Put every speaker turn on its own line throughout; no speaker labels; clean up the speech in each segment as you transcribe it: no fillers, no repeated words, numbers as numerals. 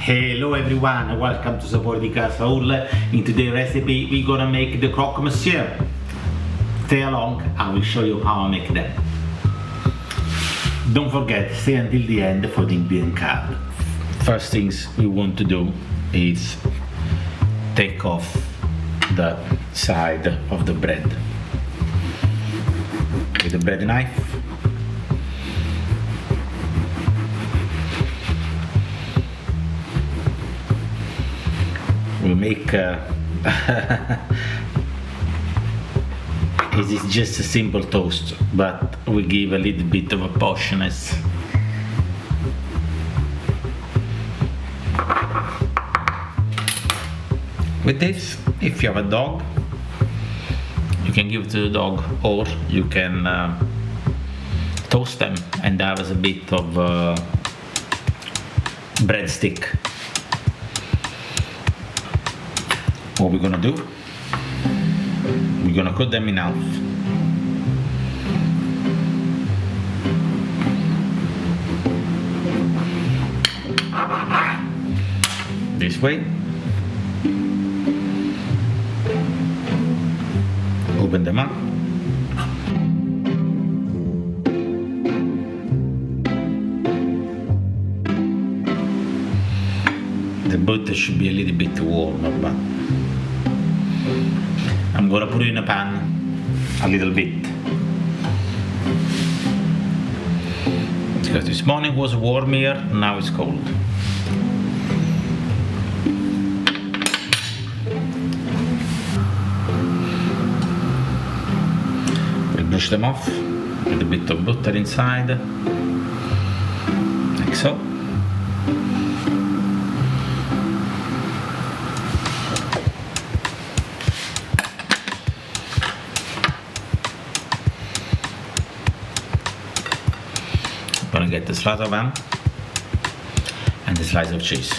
Hello everyone, welcome to Sapori di Casa. In today's recipe we're gonna make the croque monsieur. Stay along, I will show you how I make them. Don't forget, stay until the end for the ingredient card. First things we want to do is take off the side of the bread with a bread knife. We make it is just a simple toast, but we give a little bit of a poshness. With this, if you have a dog, you can give it to the dog, or you can toast them and have as a bit of breadstick. What we're gonna do, we're gonna cut them in half. This way. Open them up. The butter should be a little bit warmer, but I'm gonna put it in a pan a little bit. Because this morning was warm here, now it's cold. We'll brush them off with a bit of butter inside, like so. I'm gonna get the slice of ham and the slice of cheese.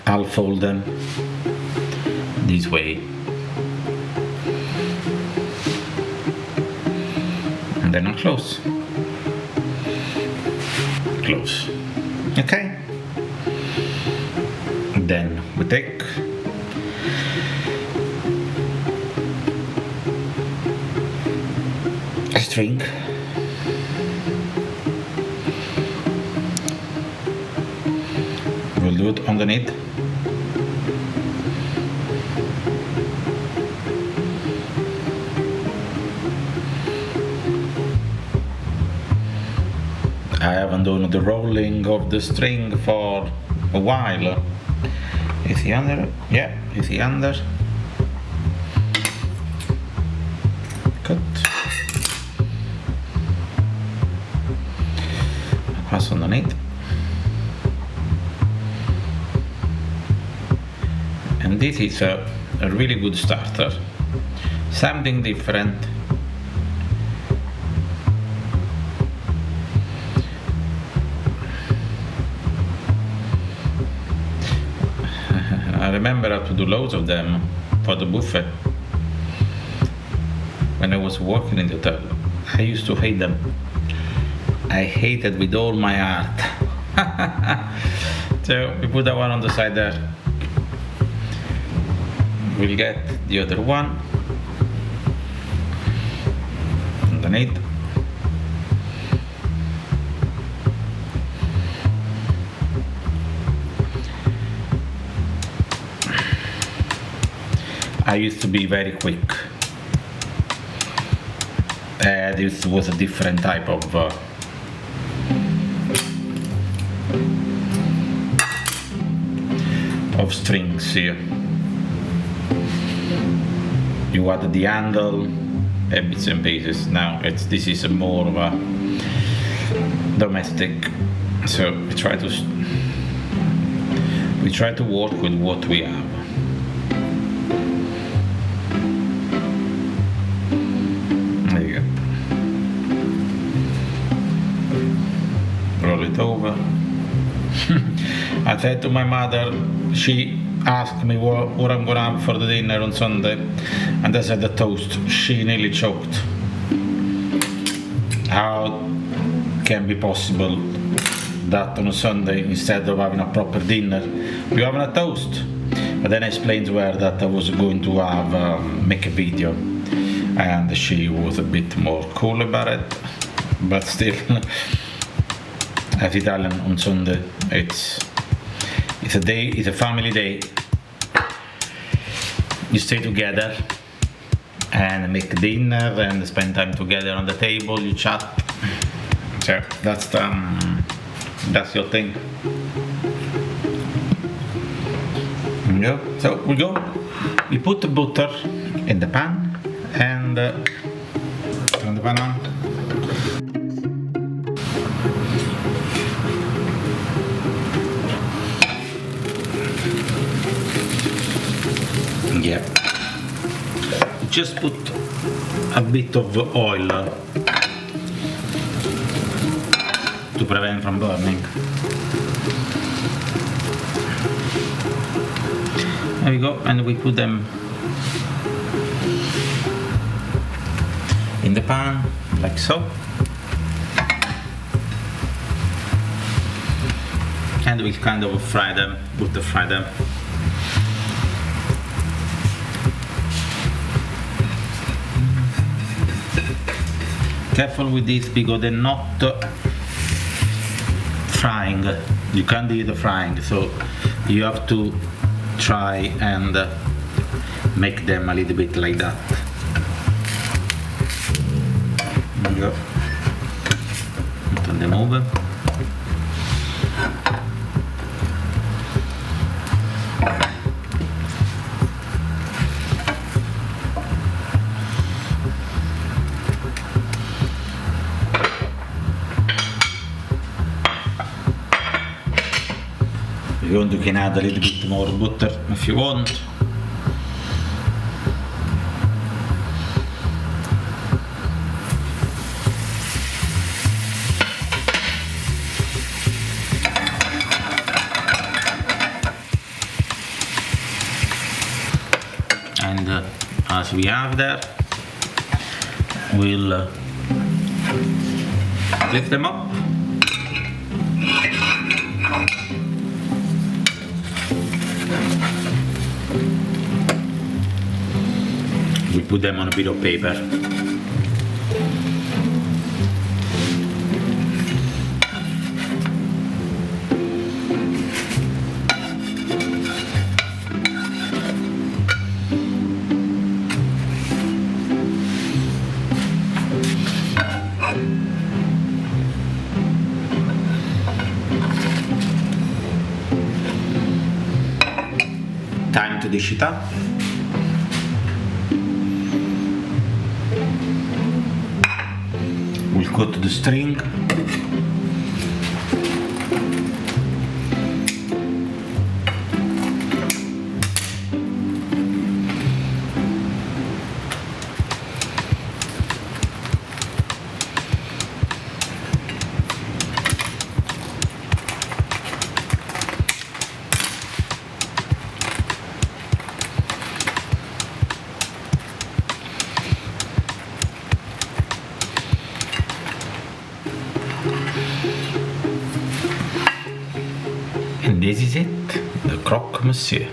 I'll fold them this way and then I'll close. Close. Okay. Then we take a string, we'll do it underneath. I haven't done the rolling of the string for a while. Is he under? Yeah, is he under? Cut. Pass underneath. And this is a really good starter. Something different. I remember I had to do loads of them for the buffet. When I was working in the hotel, I used to hate them. I hated with all my heart. So we put that one on the side there. We'll get the other one underneath. I used to be very quick. This was a different type of strings here. You add the handle, bits and pieces. Now this is a more of a domestic, so we try to work with what we have. There you go. Roll it over. I said to my mother, she asked me what I'm gonna have for the dinner on Sunday, and I said the toast. She nearly choked. How can be possible that on a Sunday, instead of having a proper dinner, we're having a toast. But then I explained to her that I was going to have make a video, and she was a bit more cool about it. But still, as Italian on Sunday, it's a day, it's a family day. You stay together and make dinner and spend time together on the table. You chat. So that's your thing. Yeah. So we go. We put the butter in the pan and turn the pan on. Yeah. Just put a bit of oil to prevent from burning. There we go, and we put them in the pan like so, and we'll kind of fry them, fry them. Careful with this because they're not frying. You can't do the frying, so you have to try and make them a little bit like that. There you go. Turn them over. You can add a little bit more butter if you want. And as we have that, we'll lift them up. We put them on a bit of paper. Time to dish it up. We'll cut the string. And this is it, the Croque Monsieur.